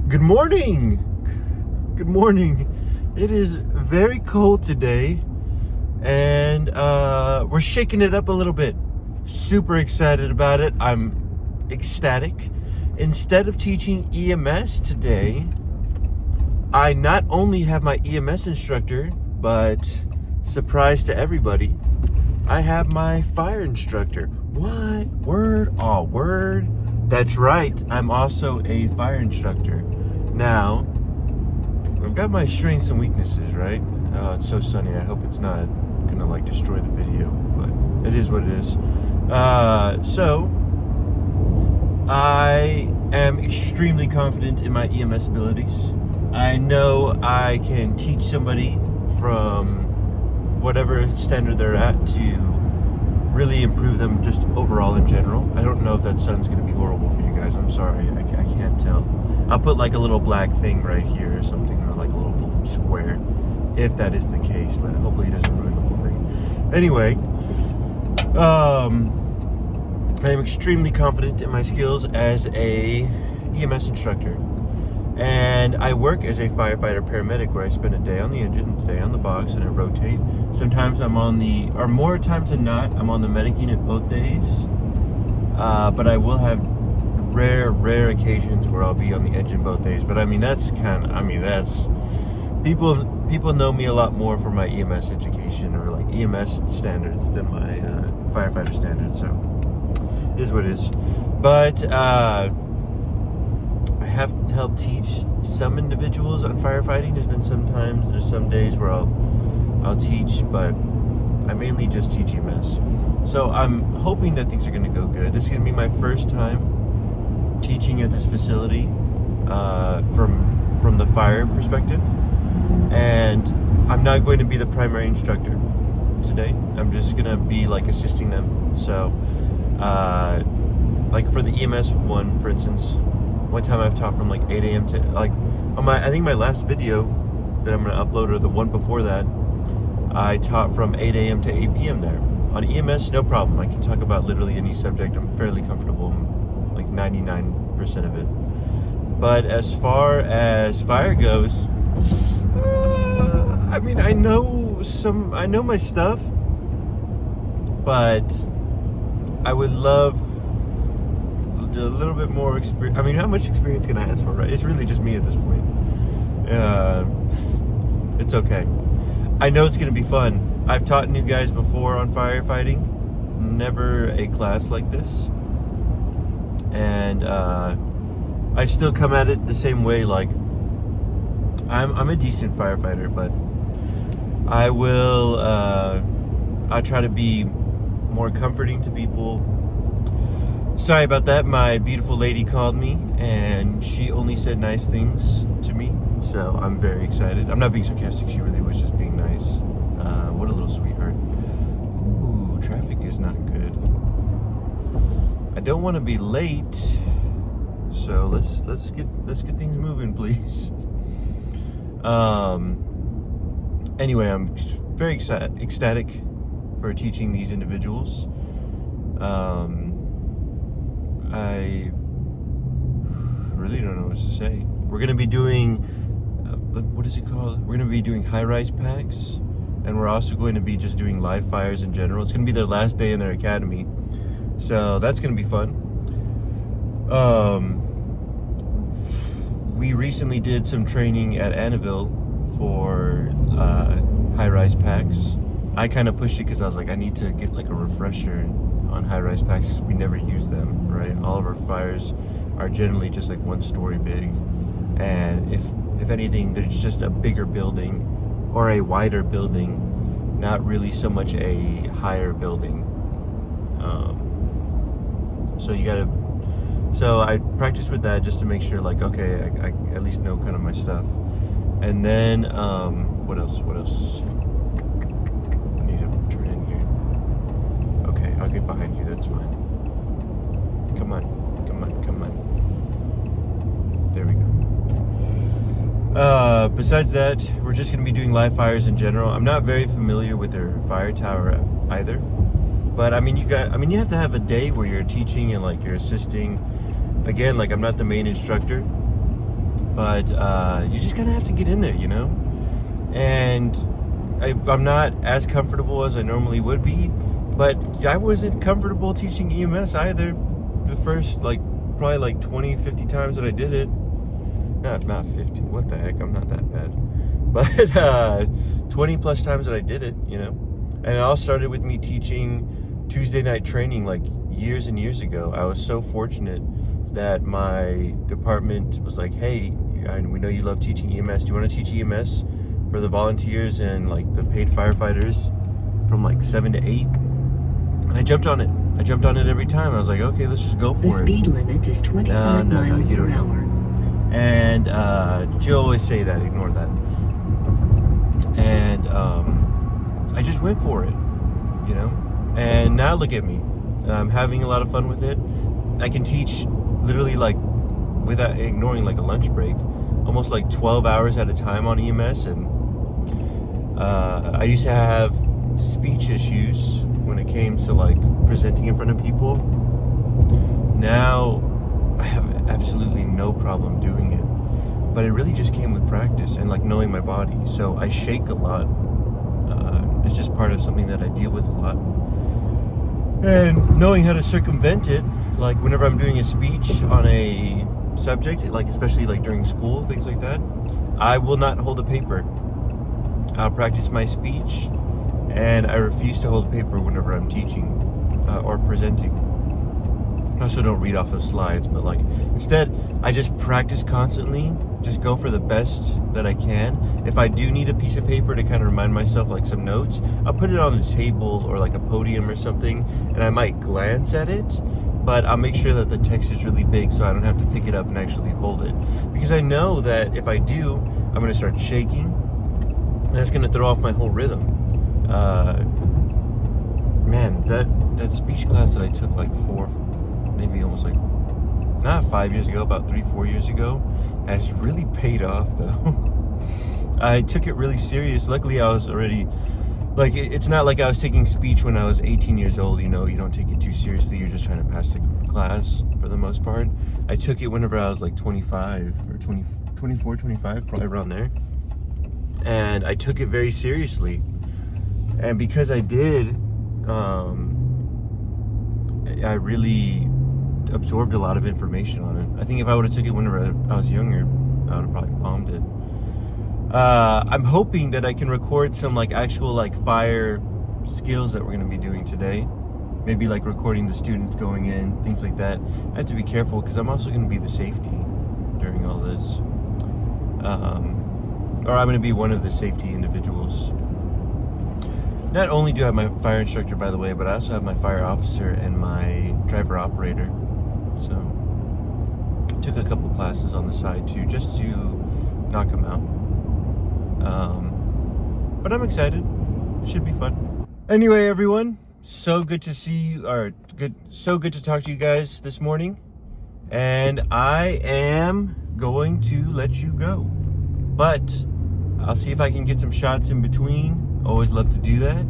Good morning. Good morning. It is very cold today, and we're shaking it up a little bit. Super excited about it. I'm ecstatic. Instead of teaching EMS today, I not only have my EMS instructor, but surprise to everybody, I have my fire instructor. What? Word? Oh, word. That's right. I'm also a fire instructor. Now, I've got my strengths and weaknesses, right? Oh, it's so sunny. I hope it's not gonna like destroy the video, but it is what it is. So I am extremely confident in my EMS abilities. I know I can teach somebody from whatever standard they're at to really improve them just overall in general. I don't know if that sun's going to be horrible for you guys. I'm sorry. I can't tell. I'll put like a little black thing right here or something, or like a little square, if that is the case, but hopefully it doesn't ruin the whole thing. Anyway, I am extremely confident in my skills as a EMS instructor. And I work as a firefighter paramedic, where I spend a day on the engine, a day on the box, and I rotate. Sometimes I'm on the, or more times than not, I'm on the medic unit both days. But I will have rare occasions where I'll be on the engine both days. But I mean, that's people know me a lot more for my EMS education, or like EMS standards, than my firefighter standards. So it is what it is. But I have helped teach some individuals on firefighting. There's some days where I'll teach, but I mainly just teach EMS. So I'm hoping that things are going to go good. This is going to be my first time teaching at this facility from the fire perspective, and I'm not going to be the primary instructor today. I'm just going to be like assisting them. So like for the EMS one, for instance, one time I've taught from like 8 a.m. to like I think my last video that I'm going to upload, or the one before that, I taught from 8 a.m. to 8 p.m. there. On EMS, no problem. I can talk about literally any subject. I'm fairly comfortable, like 99% of it. But as far as fire goes, I mean, I know my stuff, but I would love a little bit more experience. I mean, how much experience can I ask for, right? It's really just me at this point. It's okay. I know it's going to be fun. I've taught new guys before on firefighting. Never a class like this. And I still come at it the same way. Like, I'm a decent firefighter, but I'll try to be more comforting to people. Sorry about that. My beautiful lady called me, and she only said nice things to me, so I'm very excited. I'm not being sarcastic. She really was just being nice. What a little sweetheart. Ooh, traffic is not good. I don't want to be late, so let's get things moving, please. Anyway, I'm very ecstatic for teaching these individuals. I really don't know what to say. We're going to be doing, what is it called? We're going to be doing high-rise packs, and we're also going to be just doing live fires in general. It's going to be their last day in their academy, so that's going to be fun. We recently did some training at Annaville for high-rise packs. I kind of pushed it because I was like, I need to get like a refresher on high-rise packs. We never use them, right? All of our fires are generally just like one story big, and if anything, there's just a bigger building or a wider building, not really so much a higher building. So I practiced with that just to make sure, like, okay, I at least know kind of my stuff. And then what else I need to turn in here. Okay, I'll get behind you, that's fine. Come on. There we go. Besides that, we're just going to be doing live fires in general. I'm not very familiar with their fire tower either. But I mean, you have to have a day where you're teaching and like you're assisting. Again, like I'm not the main instructor, but you just kind of have to get in there, you know? And I'm not as comfortable as I normally would be, but I wasn't comfortable teaching EMS either. The first, probably 20, 50 times that I did it. Not 50, what the heck, I'm not that bad. But 20 plus times that I did it, you know? And it all started with me teaching Tuesday night training years and years ago. I was so fortunate that my department was like, hey, we know you love teaching EMS. Do you want to teach EMS for the volunteers and the paid firefighters from 7 to 8? And I jumped on it. I jumped on it every time. I was like, okay, let's just go for it. The speed limit is 25 miles per hour. And she'll always say that, ignore that. And I just went for it, you know? And now look at me. I'm having a lot of fun with it. I can teach literally without ignoring a lunch break, almost 12 hours at a time on EMS. And I used to have speech issues when it came to presenting in front of people. Now I have absolutely no problem doing it, but it really just came with practice and knowing my body. So I shake a lot. It's just part of something that I deal with a lot, and knowing how to circumvent it, whenever I'm doing a speech on a subject, especially during school, things like that, I will not hold a paper. I'll practice my speech, and I refuse to hold a paper whenever I'm teaching or presenting. I also don't read off of slides, but instead I just practice constantly, just go for the best that I can. If I do need a piece of paper to kind of remind myself some notes, I'll put it on a table or a podium or something, and I might glance at it, but I'll make sure that the text is really big so I don't have to pick it up and actually hold it. Because I know that if I do, I'm going to start shaking, and that's going to throw off my whole rhythm. Man, that speech class that I took maybe almost not 5 years ago, about 3-4 years ago, has really paid off though. I took it really serious. Luckily I was already it's not like I was taking speech when I was 18 years old, you know, you don't take it too seriously, you're just trying to pass the class for the most part. I took it whenever I was 25 or 24, 25, probably around there. And I took it very seriously. And because I did, I really absorbed a lot of information on it. I think if I would have took it whenever I was younger, I would have probably bombed it. I'm hoping that I can record some actual fire skills that we're going to be doing today. Maybe recording the students going in, things like that. I have to be careful because I'm also going to be the safety during all this. Or I'm going to be one of the safety individuals. Not only do I have my fire instructor, by the way, but I also have my fire officer and my driver operator. So, took a couple classes on the side too, just to knock them out. But I'm excited. It should be fun. Anyway, everyone, so good to see you, so good to talk to you guys this morning. And I am going to let you go. But I'll see if I can get some shots in between. Always love to do that.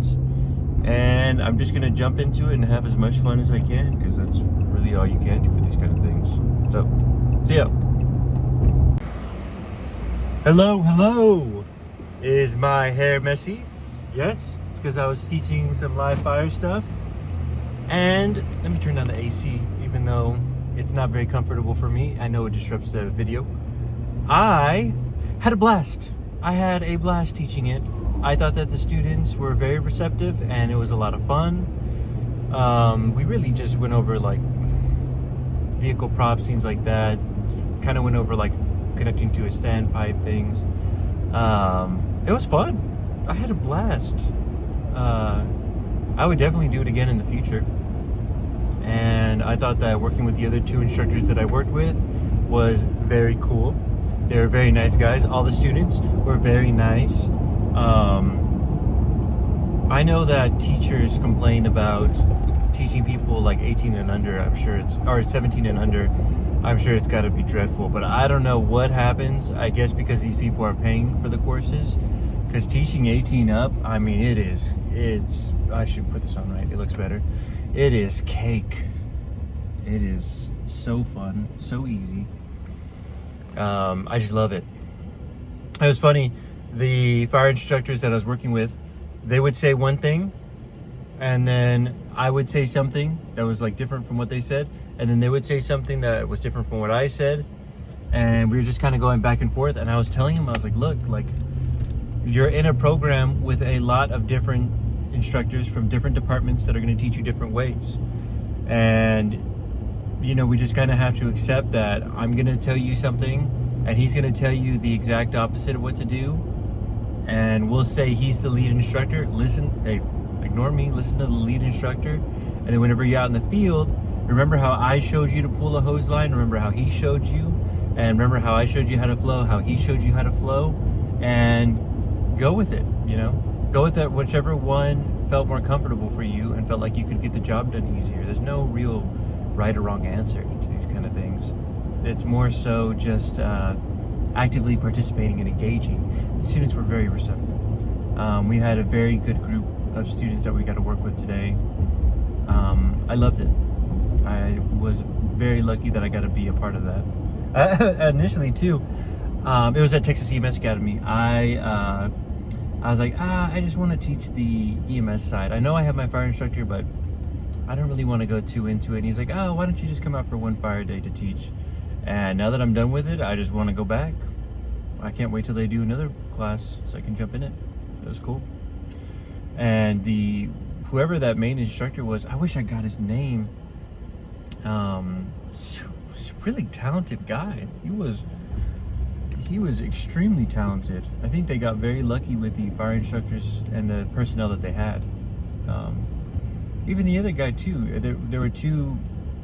And I'm just gonna jump into it and have as much fun as I can, because that's really all you can do for these kind of things. So, see ya. Hello. Is my hair messy? Yes, it's because I was teaching some live fire stuff. And let me turn down the AC, even though it's not very comfortable for me. I know it disrupts the video. I had a blast. I had a blast teaching it. I thought that the students were very receptive and it was a lot of fun. We really just went over vehicle props, things like that. Kind of went over connecting to a standpipe things. It was fun. I had a blast. I would definitely do it again in the future. And I thought that working with the other two instructors that I worked with was very cool. They were very nice guys. All the students were very nice. I know that teachers complain about teaching people 18 and under, or 17 and under. I'm sure it's got to be dreadful, but I don't know what happens. I guess because these people are paying for the courses. Because teaching 18 up, I mean, I should put this on right, it looks better. It is cake. It is so fun, so easy. I just love it. It was funny. The fire instructors that I was working with, they would say one thing, and then I would say something that was like different from what they said, and then they would say something that was different from what I said, and we were just kind of going back and forth. And I was telling him, I was like, look, like, you're in a program with a lot of different instructors from different departments that are going to teach you different ways, and you know, we just kind of have to accept that I'm going to tell you something and he's going to tell you the exact opposite of what to do, and we'll say he's the lead instructor. Listen, hey, ignore me, listen to the lead instructor, and then whenever you're out in the field, remember how I showed you to pull a hose line, remember how he showed you, and remember how I showed you how to flow, how he showed you how to flow, and go with it, you know? Go with that, whichever one felt more comfortable for you and felt like you could get the job done easier. There's no real right or wrong answer to these kind of things. It's more so just actively participating and engaging. The students were very receptive. We had a very good group of students that we got to work with today. I loved it. I was very lucky that I got to be a part of that. Initially too, it was at Texas EMS Academy. I was like, I just want to teach the EMS side. I know I have my fire instructor, but I don't really want to go too into it. And he's like, oh, why don't you just come out for one fire day to teach? And now that I'm done with it, I just want to go back. I can't wait till they do another class so I can jump in it. That was cool. And whoever that main instructor was, I wish I got his name. Really talented guy. He was extremely talented. I think they got very lucky with the fire instructors and the personnel that they had. Even the other guy too. There were two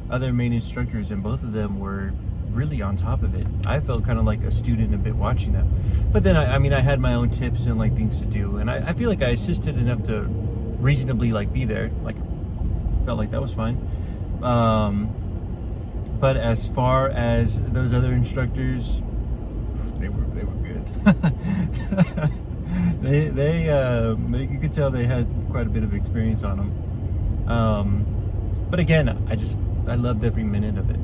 other main instructors, and both of them were really on top of it. I felt kind of like a student a bit watching them. But then I mean, I had my own tips and like things to do, and I feel like I assisted enough to reasonably like be there. Like, felt like that was fine. But as far as those other instructors, they were good. You could tell they had quite a bit of experience on them. But again, I loved every minute of it.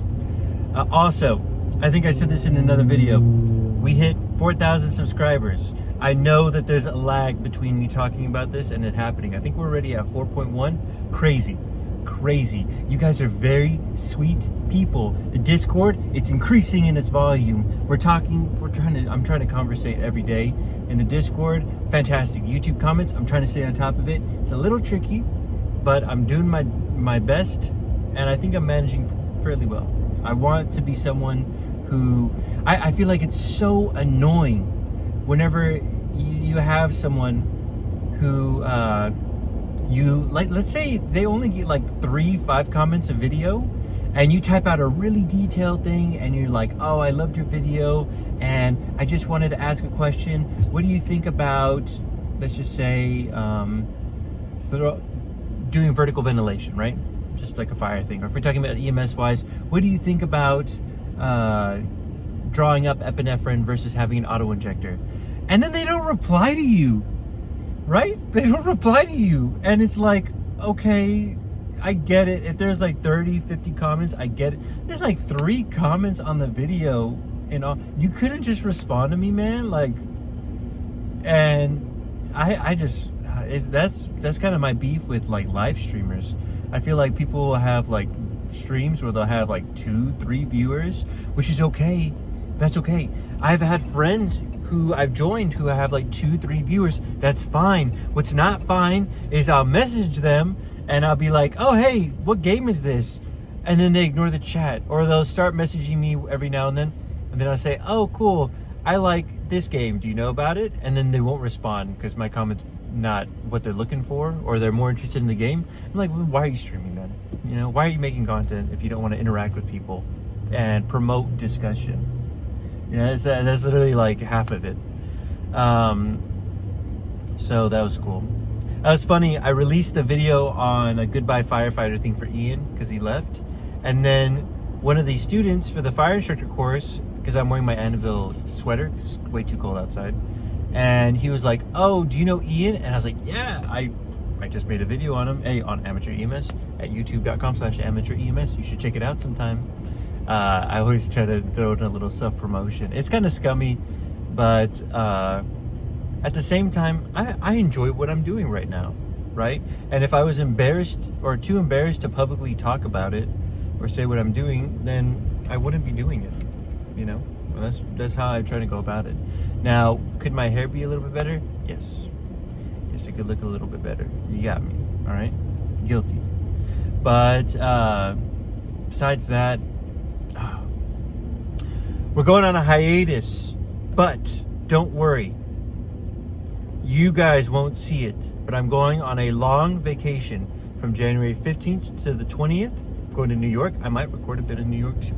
Also, I think I said this in another video, we hit 4,000 subscribers. I know that there's a lag between me talking about this and it happening. I think we're already at 4.1. Crazy. You guys are very sweet people. The Discord, it's increasing in its volume. I'm trying to conversate every day in the Discord. Fantastic. YouTube comments, I'm trying to stay on top of it. It's a little tricky, but I'm doing my best, and I think I'm managing fairly well. I want to be someone who, I feel like it's so annoying whenever you have someone who, let's say they only get like 3-5 comments a video, and you type out a really detailed thing, and you're like, oh, I loved your video, and I just wanted to ask a question. What do you think about, let's just say, doing vertical ventilation, right? Just like a fire thing. Or if we're talking about EMS wise, what do you think about drawing up epinephrine versus having an auto injector? And then they don't reply to you, right? They don't reply to you. And it's like, okay, I get it. If there's like 30, 50 comments, I get it. There's like 3 comments on the video and all. You couldn't just respond to me, man. Like, and that's kind of my beef with like live streamers. I feel like people will have like streams where they'll have like 2-3 viewers, which is okay. That's okay. I've had friends who I've joined who have like 2-3 viewers. That's fine. What's not fine is I'll message them and I'll be like, oh, hey, what game is this? And then they ignore the chat, or they'll start messaging me every now and then I'll say, oh, cool, I like this game. Do you know about it? And then they won't respond because my comment's not what they're looking for, or they're more interested in the game. I'm like, well, why are you streaming then? You know, why are you making content if you don't want to interact with people and promote discussion? You know, that's literally like half of it. So that was cool. That was funny. I released the video on a goodbye firefighter thing for Ian because he left, and then one of these students for the fire instructor course, because I'm wearing my Annabelle sweater, it's way too cold outside, and he was like, oh, do you know Ian? And I was like, yeah, I just made a video on him, on Amateur EMS at youtube.com/AmateurEMS. You should check it out sometime. I always try to throw in a little self-promotion. It's kind of scummy, but at the same time, I enjoy what I'm doing right now, right? And if I was embarrassed or too embarrassed to publicly talk about it or say what I'm doing, then I wouldn't be doing it, you know? Well, that's how I try to go about it. Now, could my hair be a little bit better? Yes. Yes, it could look a little bit better. You got me, all right? Guilty. But besides that, we're going on a hiatus, but don't worry. You guys won't see it, but I'm going on a long vacation from January 15th to the 20th. I'm going to New York. I might record a bit in New York too.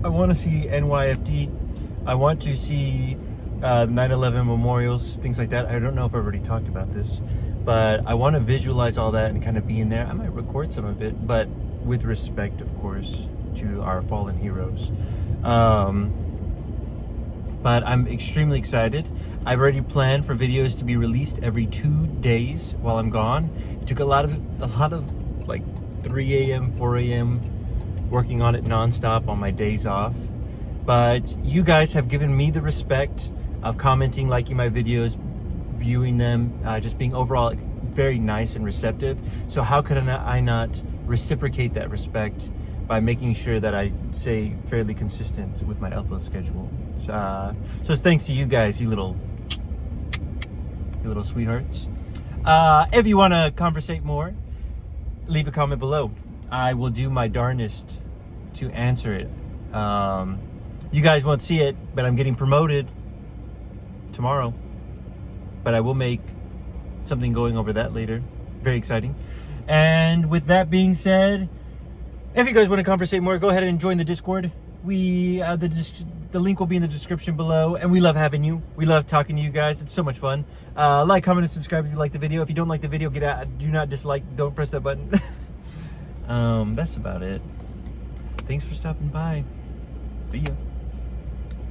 I want to see NYFD. I want to see the 9/11 memorials, things like that. I don't know if I've already talked about this, but I want to visualize all that and kind of be in there. I might record some of it, but with respect, of course, to our fallen heroes. But I'm extremely excited. I've already planned for videos to be released every 2 days while I'm gone. It took a lot of like 3 a.m., 4 a.m. working on it nonstop on my days off. But you guys have given me the respect of commenting, liking my videos, viewing them, just being overall very nice and receptive. So how could I not reciprocate that respect by making sure that I stay fairly consistent with my upload schedule? So it's thanks to you guys, you little sweethearts. If you want to conversate more, leave a comment below. I will do my darnest to answer it. You guys won't see it, but I'm getting promoted tomorrow. But I will make something going over that later. Very exciting. And with that being said, if you guys want to conversate more, go ahead and join the Discord. The link will be in the description below, and we love having you. We love talking to you guys. It's so much fun. Like, comment, and subscribe if you like the video. If you don't like the video, get out. Do not dislike. Don't press that button. That's about it. Thanks for stopping by. See ya.